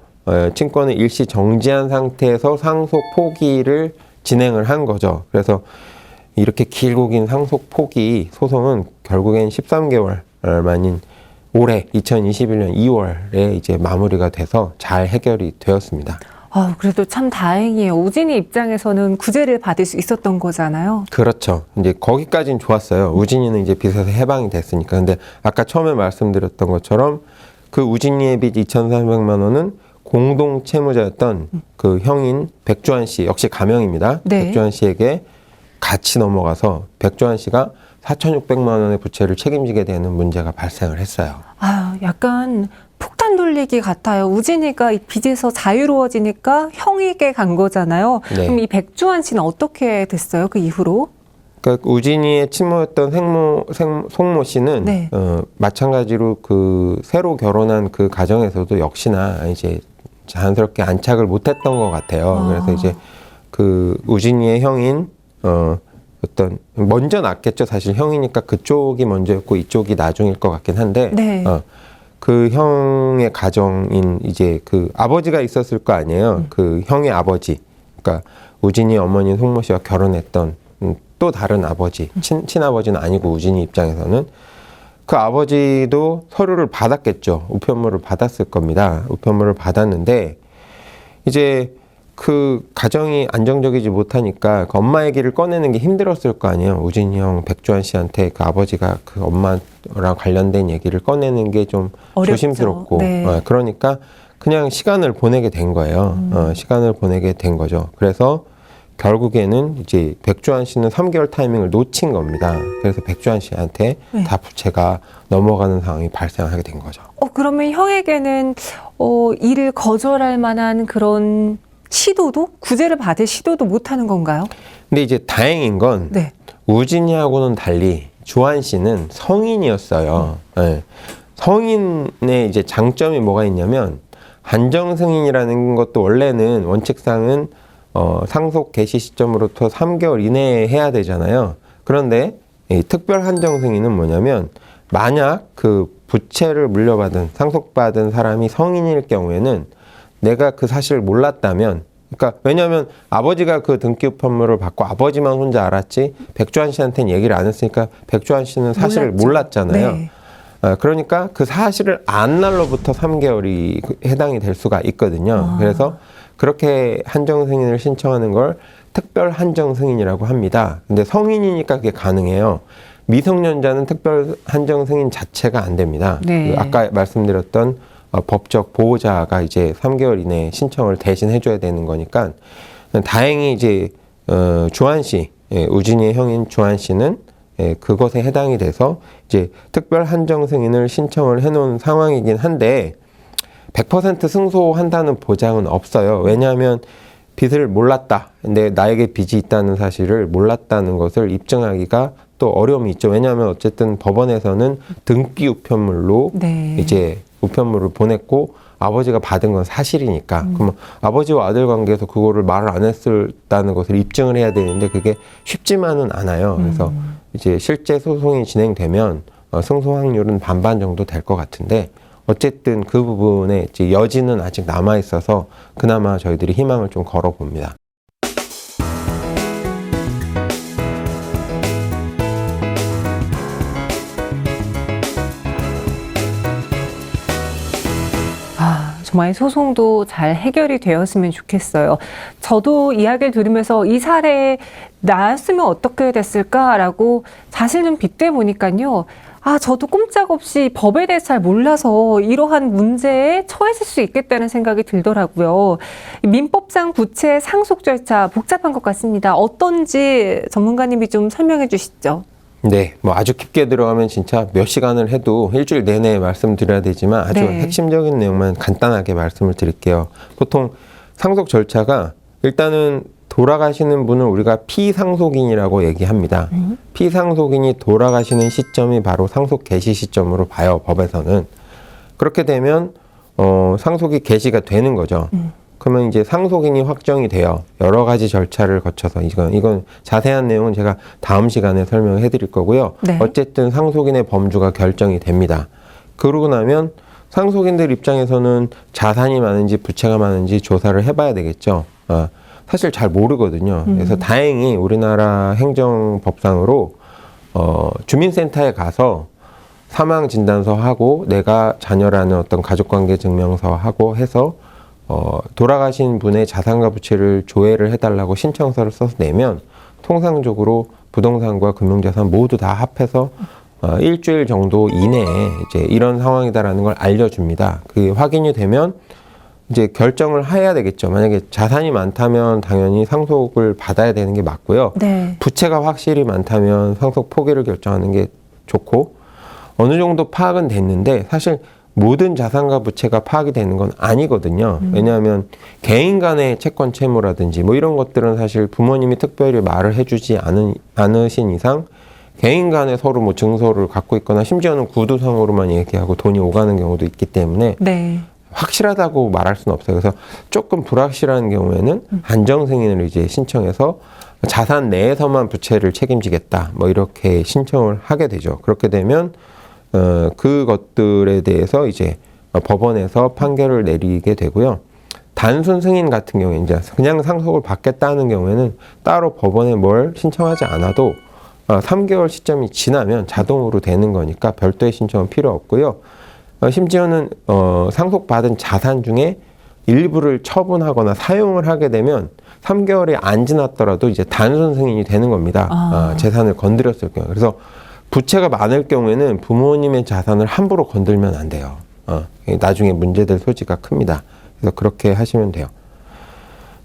친권을 일시 정지한 상태에서 상속 포기를 진행을 한 거죠. 그래서 이렇게 길고 긴 상속 포기 소송은 결국엔 13개월 만인 올해 2021년 2월에 이제 마무리가 돼서 잘 해결이 되었습니다. 그래도 참 다행이에요. 우진이 입장에서는 구제를 받을 수 있었던 거잖아요. 그렇죠. 이제 거기까지는 좋았어요. 우진이는 이제 빚에서 해방이 됐으니까. 근데 아까 처음에 말씀드렸던 것처럼 그 우진이의 빚 2,400만 원은 공동 채무자였던 그 형인 백주환 씨, 역시 가명입니다. 네. 백주환 씨에게 같이 넘어가서 백주환 씨가 4,600만 원의 부채를 책임지게 되는 문제가 발생을 했어요. 약간 폭탄 돌리기 같아요. 우진이가 이 빚에서 자유로워지니까 형에게 간 거잖아요. 네. 그럼 이 백주환 씨는 어떻게 됐어요? 그 이후로? 그러니까 우진이의 친모였던 송모 씨는 네. 마찬가지로 그 새로 결혼한 그 가정에서도 역시나 이제 자연스럽게 안착을 못했던 것 같아요. 그래서 이제 그 우진이의 형인 어떤 먼저 낳았겠죠. 사실 형이니까 그쪽이 먼저였고 이쪽이 나중일 것 같긴 한데 네. 그 형의 가정인 이제 그 아버지가 있었을 거 아니에요. 그 형의 아버지, 그러니까 우진이 어머니 송모 씨와 결혼했던 또 다른 아버지, 친아버지는 아니고 우진이 입장에서는 그 아버지도 서류를 받았겠죠. 우편물을 받았을 겁니다. 우편물을 받았는데 이제 그 가정이 안정적이지 못하니까 그 엄마 얘기를 꺼내는 게 힘들었을 거 아니에요. 우진이 형 백주환 씨한테 그 아버지가 그 엄마랑 관련된 얘기를 꺼내는 게 좀 조심스럽고 네. 그러니까 그냥 시간을 보내게 된 거예요. 시간을 보내게 된 거죠. 그래서 결국에는 이제 백주환 씨는 3개월 타이밍을 놓친 겁니다. 그래서 백주환 씨한테 네. 다 부채가 넘어가는 상황이 발생하게 된 거죠. 그러면 형에게는 이를 거절할 만한 그런 시도도, 구제를 받을 시도도 못 하는 건가요? 근데 이제 다행인 건 네. 우진이하고는 달리 주한 씨는 성인이었어요. 네. 성인의 이제 장점이 뭐가 있냐면 한정 승인이라는 것도 원래는 원칙상은 상속 개시 시점으로부터 3개월 이내에 해야 되잖아요. 그런데 이 특별 한정 승인은 뭐냐면 만약 그 부채를 물려받은 상속받은 사람이 성인일 경우에는 내가 그 사실을 몰랐다면, 그러니까 왜냐하면 아버지가 그 등기 우편물을 받고 아버지만 혼자 알았지 백주환 씨한테는 얘기를 안 했으니까 백주환 씨는 사실을 몰랐잖아요. 네. 그러니까 그 사실을 안 날로부터 3개월이 해당이 될 수가 있거든요. 그래서 그렇게 한정 승인을 신청하는 걸 특별 한정 승인이라고 합니다. 근데 성인이니까 그게 가능해요. 미성년자는 특별 한정 승인 자체가 안 됩니다. 네. 아까 말씀드렸던 법적 보호자가 이제 3개월 이내에 신청을 대신 해줘야 되는 거니까 다행히 이제 주한 씨, 우진이의 형인 주한 씨는 그것에 해당이 돼서 이제 특별 한정 승인을 신청을 해놓은 상황이긴 한데 100% 승소한다는 보장은 없어요. 왜냐하면 빚을 몰랐다. 근데 나에게 빚이 있다는 사실을 몰랐다는 것을 입증하기가 또 어려움이 있죠. 왜냐하면 어쨌든 법원에서는 등기 우편물로 네. 이제 우편물을 보냈고 아버지가 받은 건 사실이니까. 그러면 아버지와 아들 관계에서 그거를 말을 안 했었다는 것을 입증을 해야 되는데 그게 쉽지만은 않아요. 그래서 이제 실제 소송이 진행되면 승소 확률은 반반 정도 될 것 같은데 어쨌든 그 부분에 이제 여지는 아직 남아 있어서 그나마 저희들이 희망을 좀 걸어봅니다. 정말 소송도 잘 해결이 되었으면 좋겠어요. 저도 이야기를 들으면서 이 사례에 나였으면 어떻게 됐을까라고 자신을 좀 빗대 보니까요. 저도 꼼짝없이 법에 대해서 잘 몰라서 이러한 문제에 처했을 수 있겠다는 생각이 들더라고요. 민법상 부채 상속 절차 복잡한 것 같습니다. 어떤지 전문가님이 좀 설명해 주시죠. 네, 뭐 아주 깊게 들어가면 진짜 몇 시간을 해도 일주일 내내 말씀드려야 되지만 아주 네. 핵심적인 내용만 간단하게 말씀을 드릴게요. 보통 상속 절차가 일단은 돌아가시는 분을 우리가 피상속인이라고 얘기합니다. 피상속인이 돌아가시는 시점이 바로 상속 개시 시점으로 봐요, 법에서는. 그렇게 되면 상속이 개시가 되는 거죠. 그러면 이제 상속인이 확정이 돼요. 여러 가지 절차를 거쳐서 이건 자세한 내용은 제가 다음 시간에 설명해 드릴 거고요. 네. 어쨌든 상속인의 범주가 결정이 됩니다. 그러고 나면 상속인들 입장에서는 자산이 많은지 부채가 많은지 조사를 해봐야 되겠죠. 사실 잘 모르거든요. 그래서 다행히 우리나라 행정법상으로 주민센터에 가서 사망 진단서 하고 내가 자녀라는 어떤 가족관계 증명서 하고 해서 돌아가신 분의 자산과 부채를 조회를 해달라고 신청서를 써서 내면 통상적으로 부동산과 금융자산 모두 다 합해서 일주일 정도 이내에 이제 이런 상황이다라는 걸 알려줍니다. 그게 확인이 되면 이제 결정을 해야 되겠죠. 만약에 자산이 많다면 당연히 상속을 받아야 되는 게 맞고요. 네. 부채가 확실히 많다면 상속 포기를 결정하는 게 좋고 어느 정도 파악은 됐는데 사실 모든 자산과 부채가 파악이 되는 건 아니거든요. 왜냐하면 개인 간의 채권 채무라든지 뭐 이런 것들은 사실 부모님이 특별히 말을 해주지 않으신 이상 개인 간에 서로 뭐 증서를 갖고 있거나 심지어는 구두상으로만 얘기하고 돈이 오가는 경우도 있기 때문에 네. 확실하다고 말할 수는 없어요. 그래서 조금 불확실한 경우에는 한정 승인을 이제 신청해서 자산 내에서만 부채를 책임지겠다. 뭐 이렇게 신청을 하게 되죠. 그렇게 되면 그것들에 대해서 이제 법원에서 판결을 내리게 되고요. 단순 승인 같은 경우에 이제 그냥 상속을 받겠다는 경우에는 따로 법원에 뭘 신청하지 않아도 3개월 시점이 지나면 자동으로 되는 거니까 별도의 신청은 필요 없고요. 심지어는 상속받은 자산 중에 일부를 처분하거나 사용을 하게 되면 3개월이 안 지났더라도 이제 단순 승인이 되는 겁니다. 재산을 건드렸을 경우. 그래서 부채가 많을 경우에는 부모님의 자산을 함부로 건들면 안 돼요. 나중에 문제될 소지가 큽니다. 그래서 그렇게 하시면 돼요.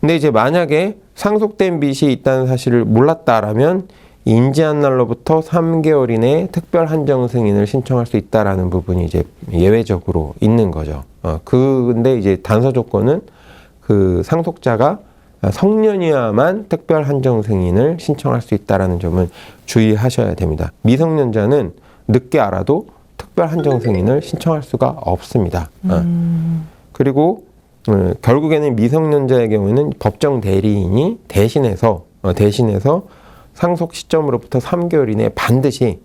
근데 이제 만약에 상속된 빚이 있다는 사실을 몰랐다라면 인지한 날로부터 3개월 이내에 특별 한정 승인을 신청할 수 있다라는 부분이 이제 예외적으로 있는 거죠. 근데 이제 단서 조건은 그 상속자가 성년이어야만 특별 한정 승인을 신청할 수 있다라는 점을 주의하셔야 됩니다. 미성년자는 늦게 알아도 특별 한정 승인을 신청할 수가 없습니다. 그리고 결국에는 미성년자의 경우에는 법정 대리인이 대신해서 상속 시점으로부터 3개월 이내에 반드시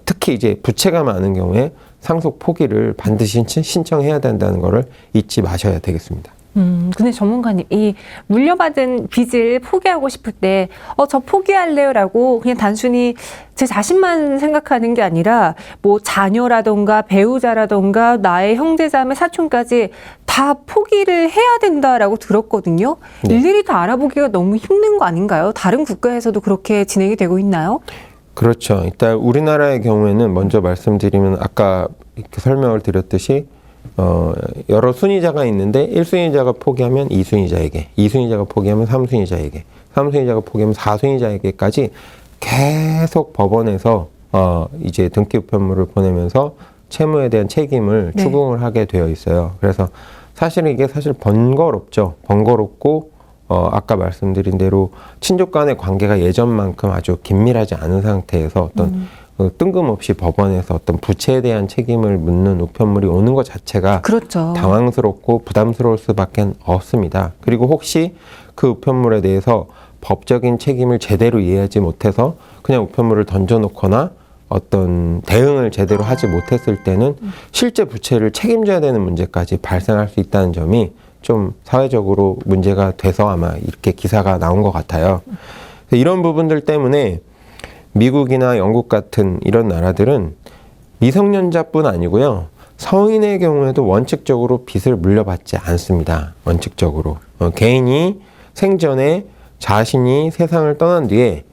특히 이제 부채가 많은 경우에 상속 포기를 반드시 신청해야 된다는 것을 잊지 마셔야 되겠습니다. 근데 전문가님, 이 물려받은 빚을 포기하고 싶을 때, 저 포기할래요라고 그냥 단순히 제 자신만 생각하는 게 아니라, 뭐 자녀라던가 배우자라던가 나의 형제자매 사촌까지 다 포기를 해야 된다라고 들었거든요. 네. 일일이 다 알아보기가 너무 힘든 거 아닌가요? 다른 국가에서도 그렇게 진행이 되고 있나요? 그렇죠. 일단 우리나라의 경우에는 먼저 말씀드리면 아까 이렇게 설명을 드렸듯이 여러 순위자가 있는데 1순위자가 포기하면 2순위자에게, 2순위자가 포기하면 3순위자에게, 3순위자가 포기하면 4순위자에게까지 계속 법원에서 이제 등기우편물을 보내면서 채무에 대한 책임을 네. 추궁을 하게 되어 있어요. 그래서 사실은 이게 사실 번거롭죠. 번거롭고 아까 말씀드린 대로 친족 간의 관계가 예전만큼 아주 긴밀하지 않은 상태에서 어떤 뜬금없이 법원에서 어떤 부채에 대한 책임을 묻는 우편물이 오는 것 자체가 그렇죠. 당황스럽고 부담스러울 수밖에 없습니다. 그리고 혹시 그 우편물에 대해서 법적인 책임을 제대로 이해하지 못해서 그냥 우편물을 던져놓거나 어떤 대응을 제대로 하지 못했을 때는 실제 부채를 책임져야 되는 문제까지 발생할 수 있다는 점이 좀 사회적으로 문제가 돼서 아마 이렇게 기사가 나온 것 같아요. 이런 부분들 때문에 미국이나 영국 같은 이런 나라들은 미성년자뿐 아니고요. 성인의 경우에도 원칙적으로 빚을 물려받지 않습니다. 원칙적으로. 개인이 생전에 자신이 세상을 떠난 뒤에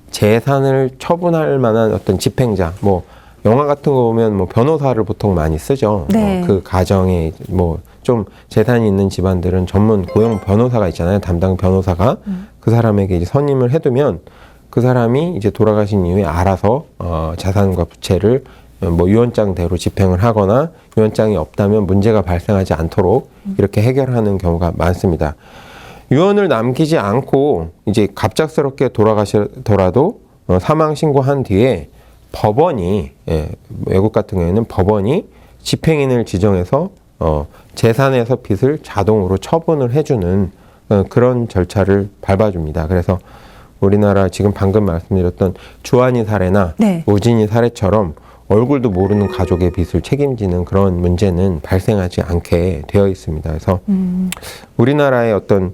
재산을 처분할 만한 어떤 집행자, 뭐 영화 같은 거 보면 뭐 변호사를 보통 많이 쓰죠. 네. 그 가정에 뭐 좀 재산이 있는 집안들은 전문 고용 변호사가 있잖아요. 담당 변호사가 그 사람에게 이제 선임을 해두면 그 사람이 이제 돌아가신 이후에 알아서 자산과 부채를 뭐 유언장대로 집행을 하거나 유언장이 없다면 문제가 발생하지 않도록 이렇게 해결하는 경우가 많습니다. 유언을 남기지 않고 이제 갑작스럽게 돌아가시더라도 사망 신고한 뒤에 법원이 외국 같은 경우에는 법원이 집행인을 지정해서 재산에서 빚을 자동으로 처분을 해주는 그런 절차를 밟아줍니다. 그래서 우리나라 지금 방금 말씀드렸던 주한이 사례나 네. 우진이 사례처럼 얼굴도 모르는 가족의 빚을 책임지는 그런 문제는 발생하지 않게 되어 있습니다. 그래서 우리나라의 어떤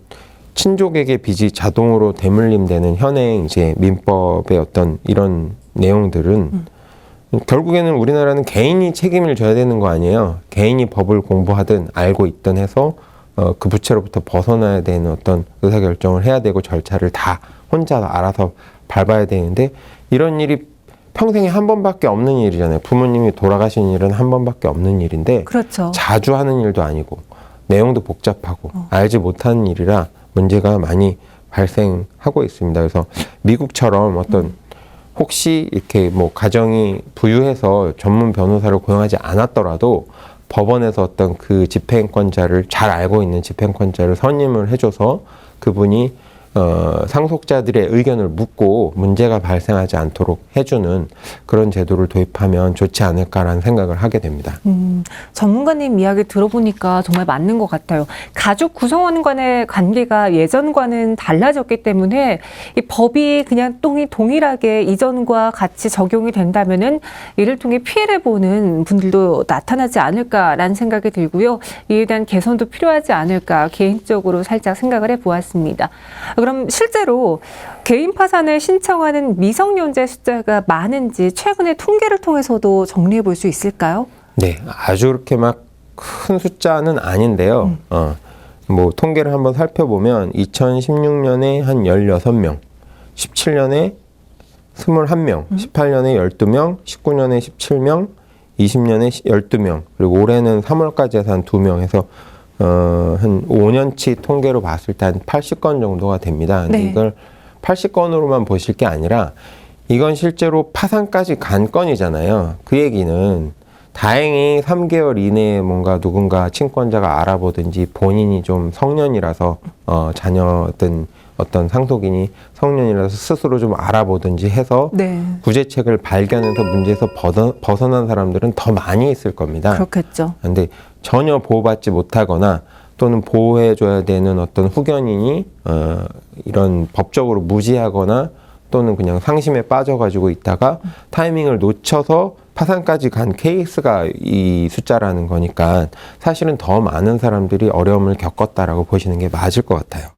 친족에게 빚이 자동으로 대물림되는 현행 이제 민법의 어떤 이런 내용들은 결국에는 우리나라는 개인이 책임을 져야 되는 거 아니에요. 개인이 법을 공부하든 알고 있든 해서 그 부채로부터 벗어나야 되는 어떤 의사결정을 해야 되고 절차를 다 혼자 알아서 밟아야 되는데 이런 일이 평생에 한 번밖에 없는 일이잖아요. 부모님이 돌아가신 일은 한 번밖에 없는 일인데 그렇죠. 자주 하는 일도 아니고 내용도 복잡하고 알지 못하는 일이라 문제가 많이 발생하고 있습니다. 그래서 미국처럼 어떤 혹시 이렇게 뭐 가정이 부유해서 전문 변호사를 고용하지 않았더라도 법원에서 어떤 그 집행권자를 잘 알고 있는 집행권자를 선임을 해줘서 그분이 상속자들의 의견을 묻고 문제가 발생하지 않도록 해주는 그런 제도를 도입하면 좋지 않을까라는 생각을 하게 됩니다. 전문가님 이야기 들어보니까 정말 맞는 것 같아요. 가족 구성원 간의 관계가 예전과는 달라졌기 때문에 이 법이 그냥 동일하게 이전과 같이 적용이 된다면은 이를 통해 피해를 보는 분들도 나타나지 않을까라는 생각이 들고요. 이에 대한 개선도 필요하지 않을까 개인적으로 살짝 생각을 해보았습니다. 그럼 실제로 개인 파산을 신청하는 미성년자 숫자가 많은지 최근에 통계를 통해서도 정리해 볼 수 있을까요? 네, 아주 그렇게 막 큰 숫자는 아닌데요. 뭐 통계를 한번 살펴보면 2016년에 한 16명, 17년에 21명, 18년에 12명, 19년에 17명, 20년에 12명, 그리고 올해는 3월까지 해서 한 2명 해서 한 5년치 통계로 봤을 때 한 80건 정도가 됩니다. 근데 네. 이걸 80건으로만 보실 게 아니라 이건 실제로 파산까지 간 건이잖아요. 그 얘기는 다행히 3개월 이내에 뭔가 누군가 친권자가 알아보든지 본인이 좀 성년이라서 자녀든 어떤 상속인이 성년이라서 스스로 좀 알아보든지 해서 네. 구제책을 발견해서 문제에서 벗어난 사람들은 더 많이 있을 겁니다. 그렇겠죠. 근데 전혀 보호받지 못하거나 또는 보호해줘야 되는 어떤 후견인이 이런 법적으로 무지하거나 또는 그냥 상심에 빠져가지고 있다가 타이밍을 놓쳐서 파산까지 간 케이스가 이 숫자라는 거니까 사실은 더 많은 사람들이 어려움을 겪었다라고 보시는 게 맞을 것 같아요.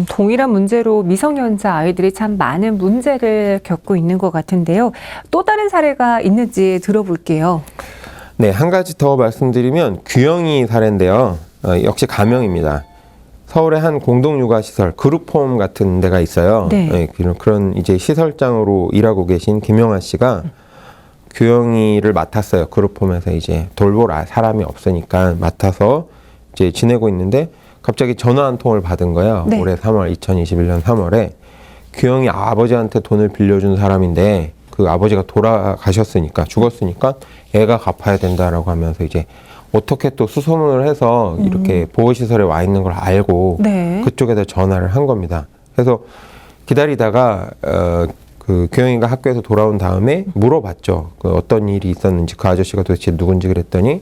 동일한 문제로 미성년자 아이들이 참 많은 문제를 겪고 있는 것 같은데요. 또 다른 사례가 있는지 들어볼게요. 네, 한 가지 더 말씀드리면 규영이 사례인데요. 역시 가명입니다. 서울의 한 공동육아시설 그룹홈 같은 데가 있어요. 네. 그런 이제 시설장으로 일하고 계신 김영아 씨가 규영이를 맡았어요. 그룹홈에서 이제 돌볼 사람이 없으니까 맡아서 이제 지내고 있는데 갑자기 전화 한 통을 받은 거예요. 네. 올해 3월, 2021년 3월에 규영이 아버지한테 돈을 빌려준 사람인데 그 아버지가 돌아가셨으니까 죽었으니까 애가 갚아야 된다라고 하면서 이제 어떻게 또 수소문을 해서 이렇게 보호시설에 와 있는 걸 알고 네. 그쪽에다 전화를 한 겁니다. 그래서 기다리다가 그 규영이가 학교에서 돌아온 다음에 물어봤죠. 그 어떤 일이 있었는지 그 아저씨가 도대체 누군지 그랬더니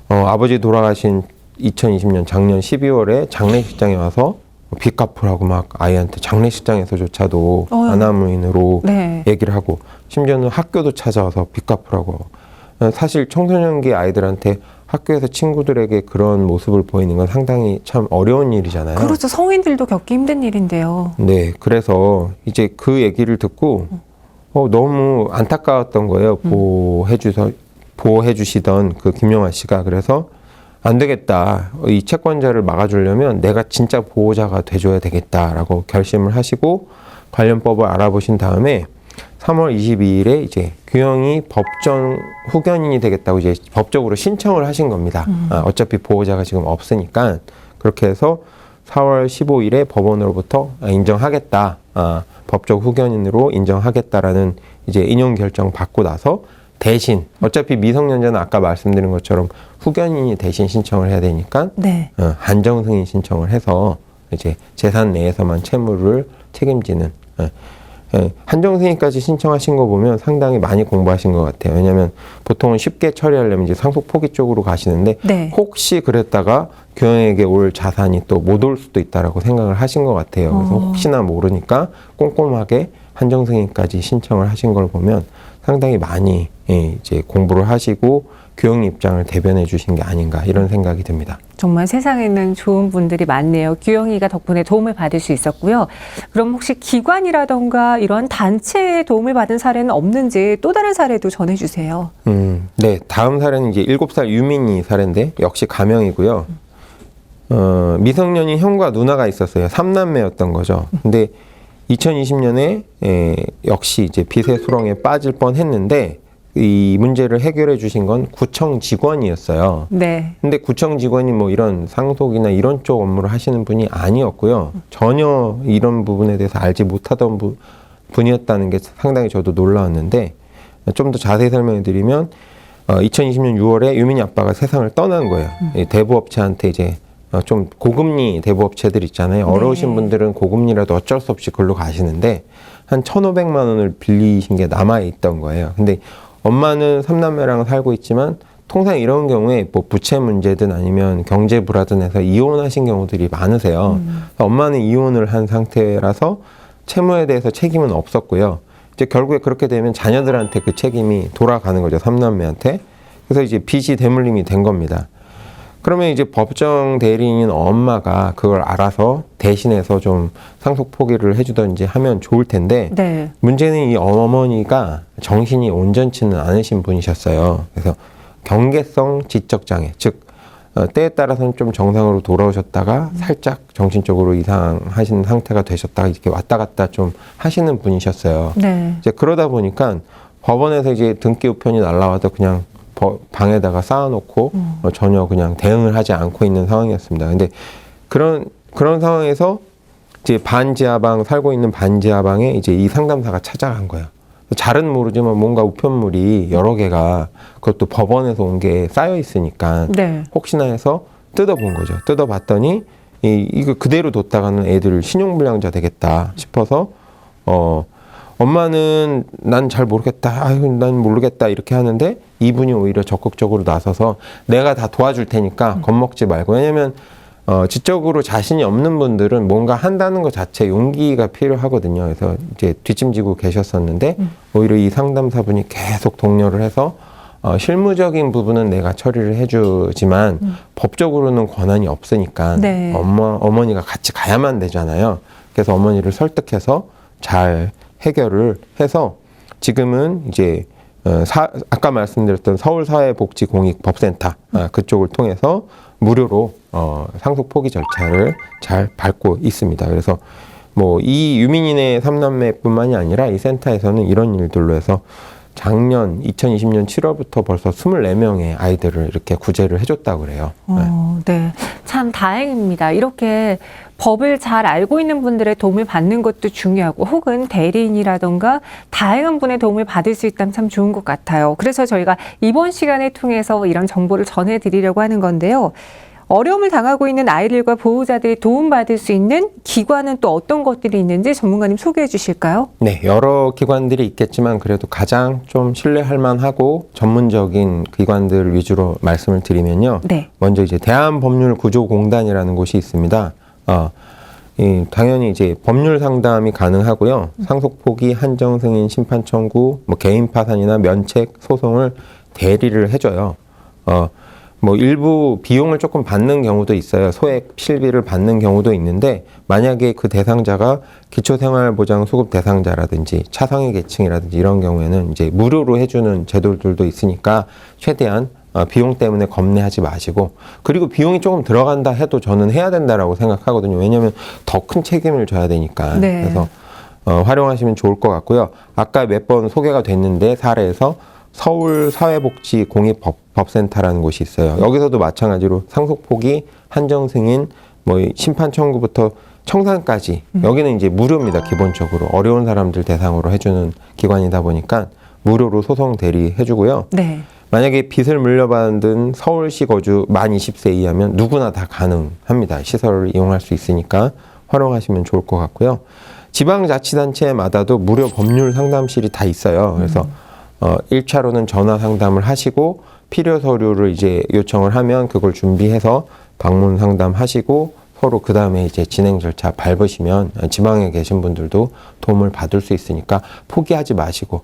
아버지 돌아가신 2020년 작년 12월에 장례식장에 와서 빚 갚으라고 막 아이한테 장례식장에서조차도 안하무인으로 네. 얘기를 하고 심지어는 학교도 찾아와서 빚 갚으라고. 사실 청소년기 아이들한테 학교에서 친구들에게 그런 모습을 보이는 건 상당히 참 어려운 일이잖아요. 그렇죠. 성인들도 겪기 힘든 일인데요. 네, 그래서 이제 그 얘기를 듣고 너무 안타까웠던 거예요. 보호해 주시던 그 김영아 씨가. 그래서 안 되겠다. 이 채권자를 막아주려면 내가 진짜 보호자가 돼줘야 되겠다라고 결심을 하시고 관련법을 알아보신 다음에 3월 22일에 이제 규영이 법정 후견인이 되겠다고 이제 법적으로 신청을 하신 겁니다. 어차피 보호자가 지금 없으니까 그렇게 해서 4월 15일에 법원으로부터 인정하겠다. 법적 후견인으로 인정하겠다라는 이제 인용 결정 받고 나서 대신 어차피 미성년자는 아까 말씀드린 것처럼 후견인이 대신 신청을 해야 되니까 네. 한정 승인 신청을 해서 이제 재산 내에서만 채무를 책임지는 한정 승인까지 신청하신 거 보면 상당히 많이 공부하신 것 같아요. 왜냐하면 보통은 쉽게 처리하려면 이제 상속 포기 쪽으로 가시는데 네. 혹시 그랬다가 규영에게 올 자산이 또 못 올 수도 있다라고 생각을 하신 것 같아요. 그래서 혹시나 모르니까 꼼꼼하게 한정 승인까지 신청을 하신 걸 보면 상당히 많이 이제 공부를 하시고 규영이 입장을 대변해 주신 게 아닌가 이런 생각이 듭니다. 정말 세상에는 좋은 분들이 많네요. 규영이가 덕분에 도움을 받을 수 있었고요. 그럼 혹시 기관이라던가 이런 단체의 도움을 받은 사례는 없는지 또 다른 사례도 전해주세요. 네, 다음 사례는 이제 7살 유민이 사례인데 역시 가명이고요. 미성년인 형과 누나가 있었어요. 3남매였던 거죠. 근데 2020년에 역시 이제 빚의 수렁에 빠질 뻔했는데 이 문제를 해결해 주신 건 구청 직원이었어요. 네. 근데 구청 직원이 뭐 이런 상속이나 이런 쪽 업무를 하시는 분이 아니었고요. 전혀 이런 부분에 대해서 알지 못하던 분이었다는 게 상당히 저도 놀라웠는데 좀 더 자세히 설명해 드리면 2020년 6월에 유민이 아빠가 세상을 떠난 거예요. 이 대부업체한테 이제 좀 고금리 대부업체들 있잖아요. 어려우신 분들은 고금리라도 어쩔 수 없이 글로 가시는데 한 1,500만 원을 빌리신 게 남아있던 거예요. 근데 엄마는 3남매랑 살고 있지만 통상 이런 경우에 뭐 부채 문제든 아니면 경제 불화든 해서 이혼하신 경우들이 많으세요. 엄마는 이혼을 한 상태라서 채무에 대해서 책임은 없었고요. 이제 결국에 그렇게 되면 자녀들한테 그 책임이 돌아가는 거죠. 3남매한테. 그래서 이제 빚이 대물림이 된 겁니다. 그러면 이제 법정 대리인인 엄마가 그걸 알아서 대신해서 좀 상속 포기를 해주던지 하면 좋을 텐데 네. 문제는 이 어머니가 정신이 온전치는 않으신 분이셨어요. 그래서 경계성 지적장애, 즉 때에 따라서는 좀 정상으로 돌아오셨다가 살짝 정신적으로 이상하신 상태가 되셨다가 이렇게 왔다 갔다 좀 하시는 분이셨어요. 네. 이제 그러다 보니까 법원에서 이제 등기 우편이 날라와도 그냥 방에다가 쌓아놓고 전혀 그냥 대응을 하지 않고 있는 상황이었습니다. 근데 그런 상황에서 이제 반지하방 살고 있는 반지하방에 이제 이 상담사가 찾아간 거예요. 잘은 모르지만 뭔가 우편물이 여러 개가 그것도 법원에서 온 게 쌓여 있으니까 네. 혹시나 해서 뜯어본 거죠. 뜯어봤더니 이거 그대로 뒀다가는 애들 신용불량자 되겠다 싶어서 엄마는 난 잘 모르겠다. 아유, 난 모르겠다. 이렇게 하는데 이분이 오히려 적극적으로 나서서 내가 다 도와줄 테니까 겁먹지 말고. 왜냐면 지적으로 자신이 없는 분들은 뭔가 한다는 것 자체 용기가 필요하거든요. 그래서 이제 뒷짐지고 계셨었는데 오히려 이 상담사분이 계속 독려를 해서 실무적인 부분은 내가 처리를 해주지만 법적으로는 권한이 없으니까 네. 어머니가 같이 가야만 되잖아요. 그래서 어머니를 설득해서 잘 해결을 해서 지금은 이제 아까 말씀드렸던 서울사회복지공익법센터 그쪽을 통해서 무료로 상속 포기 절차를 잘 밟고 있습니다. 그래서 뭐 이 유민인의 3남매뿐만이 아니라 이 센터에서는 이런 일들로 해서 작년 2020년 7월부터 벌써 24명의 아이들을 이렇게 구제를 해줬다고 그래요. 네. 참 다행입니다. 이렇게 법을 잘 알고 있는 분들의 도움을 받는 것도 중요하고 혹은 대리인이라던가 다양한 분의 도움을 받을 수 있다면 참 좋은 것 같아요. 그래서 저희가 이번 시간을 통해서 이런 정보를 전해드리려고 하는 건데요. 어려움을 당하고 있는 아이들과 보호자들이 도움받을 수 있는 기관은 또 어떤 것들이 있는지 전문가님 소개해 주실까요? 네, 여러 기관들이 있겠지만 그래도 가장 좀 신뢰할 만하고 전문적인 기관들 위주로 말씀을 드리면요. 네. 먼저 이제 대한법률구조공단이라는 곳이 있습니다. 당연히 이제 법률 상담이 가능하고요. 상속 포기, 한정 승인, 심판 청구, 뭐 개인 파산이나 면책 소송을 대리를 해줘요. 뭐 일부 비용을 조금 받는 경우도 있어요. 소액 실비를 받는 경우도 있는데 만약에 그 대상자가 기초생활보장수급 대상자라든지 차상위 계층이라든지 이런 경우에는 이제 무료로 해주는 제도들도 있으니까 최대한 비용 때문에 겁내하지 마시고, 그리고 비용이 조금 들어간다 해도 저는 해야 된다라고 생각하거든요. 왜냐하면 더 큰 책임을 져야 되니까. 네. 그래서 활용하시면 좋을 것 같고요. 아까 몇 번 소개가 됐는데 사례에서 서울사회복지공익법센터라는 곳이 있어요. 여기서도 마찬가지로 상속포기, 한정승인, 뭐 심판 청구부터 청산까지 여기는 이제 무료입니다. 기본적으로 어려운 사람들 대상으로 해주는 기관이다 보니까 무료로 소송 대리 해주고요. 네. 만약에 빚을 물려받은 서울시 거주 만 20세 이하면 누구나 다 가능합니다. 시설을 이용할 수 있으니까 활용하시면 좋을 것 같고요. 지방자치단체마다도 무료 법률 상담실이 다 있어요. 그래서 1차로는 전화 상담을 하시고 필요 서류를 이제 요청을 하면 그걸 준비해서 방문 상담하시고 서로 그 다음에 이제 진행 절차 밟으시면 지방에 계신 분들도 도움을 받을 수 있으니까 포기하지 마시고,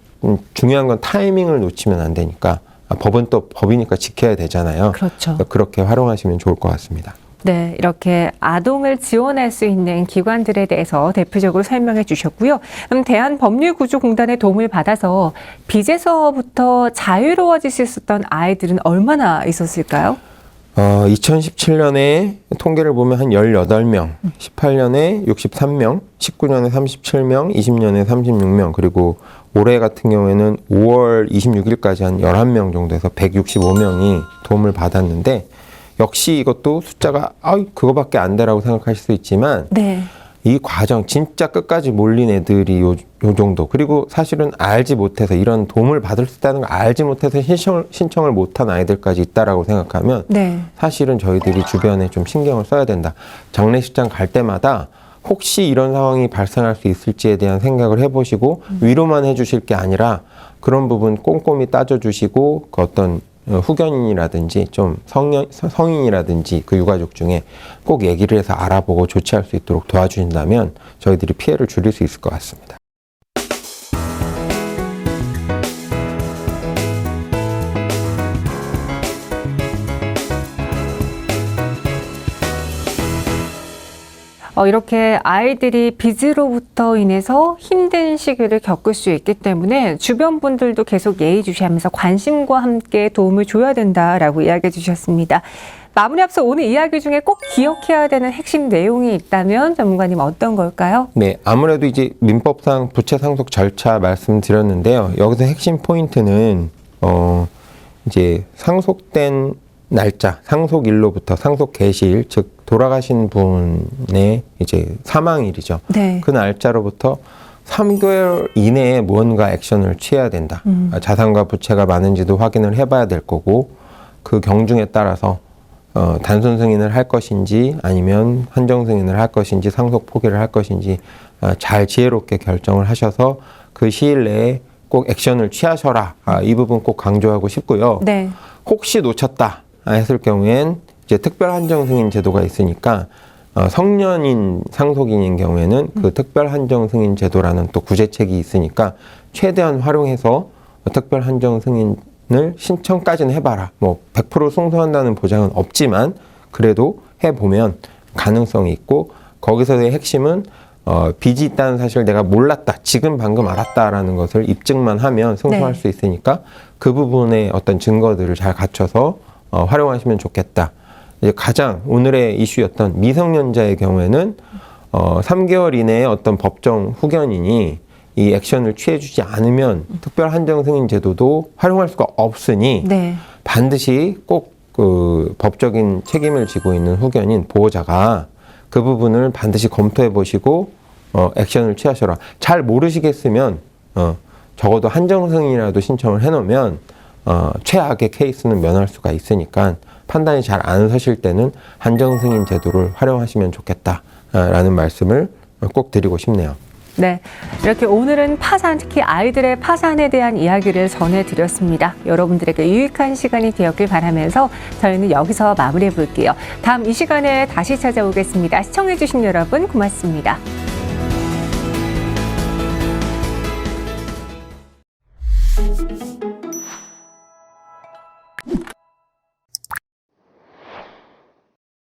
중요한 건 타이밍을 놓치면 안 되니까 법은 또 법이니까 지켜야 되잖아요. 그렇죠. 그렇게 활용하시면 좋을 것 같습니다. 네, 이렇게 아동을 지원할 수 있는 기관들에 대해서 대표적으로 설명해 주셨고요. 그럼 대한법률구조공단의 도움을 받아서 빚에서부터 자유로워질 수 있었던 아이들은 얼마나 있었을까요? 2017년에 통계를 보면 한 18명, 18년에 63명, 19년에 37명, 20년에 36명, 그리고 올해 같은 경우에는 5월 26일까지 한 11명 정도에서 165명이 도움을 받았는데, 역시 이것도 숫자가 그거밖에 안 되라고 생각하실 수 있지만 네. 이 과정 진짜 끝까지 몰린 애들이 요 정도. 그리고 사실은 알지 못해서 이런 도움을 받을 수 있다는 걸 알지 못해서 신청을 못한 아이들까지 있다라고 생각하면 네. 사실은 저희들이 주변에 좀 신경을 써야 된다. 장례식장 갈 때마다 혹시 이런 상황이 발생할 수 있을지에 대한 생각을 해보시고 위로만 해주실 게 아니라 그런 부분 꼼꼼히 따져주시고 그 어떤 후견인이라든지 좀 성인이라든지 그 유가족 중에 꼭 얘기를 해서 알아보고 조치할 수 있도록 도와주신다면 저희들이 피해를 줄일 수 있을 것 같습니다. 이렇게 아이들이 빚으로부터 인해서 힘든 시기를 겪을 수 있기 때문에 주변 분들도 계속 예의주시하면서 관심과 함께 도움을 줘야 된다라고 이야기해 주셨습니다. 마무리 앞서 오늘 이야기 중에 꼭 기억해야 되는 핵심 내용이 있다면 전문가님 어떤 걸까요? 네, 아무래도 이제 민법상 부채 상속 절차 말씀드렸는데요. 여기서 핵심 포인트는 이제 상속된 날짜, 상속일로부터 상속 개시일, 즉 돌아가신 분의 이제 사망일이죠. 네. 그 날짜로부터 3개월 이내에 무언가 액션을 취해야 된다. 자산과 부채가 많은지도 확인을 해봐야 될 거고, 그 경중에 따라서 단순 승인을 할 것인지 아니면 한정 승인을 할 것인지 상속 포기를 할 것인지 잘 지혜롭게 결정을 하셔서 그 시일 내에 꼭 액션을 취하셔라. 이 부분 꼭 강조하고 싶고요. 네. 혹시 놓쳤다 했을 경우엔 이제 특별 한정 승인 제도가 있으니까 성년인 상속인인 경우에는 그 특별 한정 승인 제도라는 또 구제책이 있으니까 최대한 활용해서 특별 한정 승인을 신청까지는 해봐라. 뭐 100% 승소한다는 보장은 없지만 그래도 해보면 가능성이 있고 거기서의 핵심은 빚이 있다는 사실을 내가 몰랐다. 지금 방금 알았다라는 것을 입증만 하면 승소할 네. 수 있으니까 그 부분의 어떤 증거들을 잘 갖춰서 활용하시면 좋겠다. 이제 가장 오늘의 이슈였던 미성년자의 경우에는 3개월 이내에 어떤 법정 후견인이 이 액션을 취해주지 않으면 특별 한정 승인 제도도 활용할 수가 없으니 네. 반드시 꼭 그 법적인 책임을 지고 있는 후견인 보호자가 그 부분을 반드시 검토해 보시고 액션을 취하셔라. 잘 모르시겠으면 적어도 한정 승인이라도 신청을 해놓으면 최악의 케이스는 면할 수가 있으니까 판단이 잘 안 서실 때는 한정 승인 제도를 활용하시면 좋겠다라는 말씀을 꼭 드리고 싶네요. 네, 이렇게 오늘은 파산, 특히 아이들의 파산에 대한 이야기를 전해드렸습니다. 여러분들에게 유익한 시간이 되었길 바라면서 저희는 여기서 마무리해 볼게요. 다음 이 시간에 다시 찾아오겠습니다. 시청해주신 여러분 고맙습니다.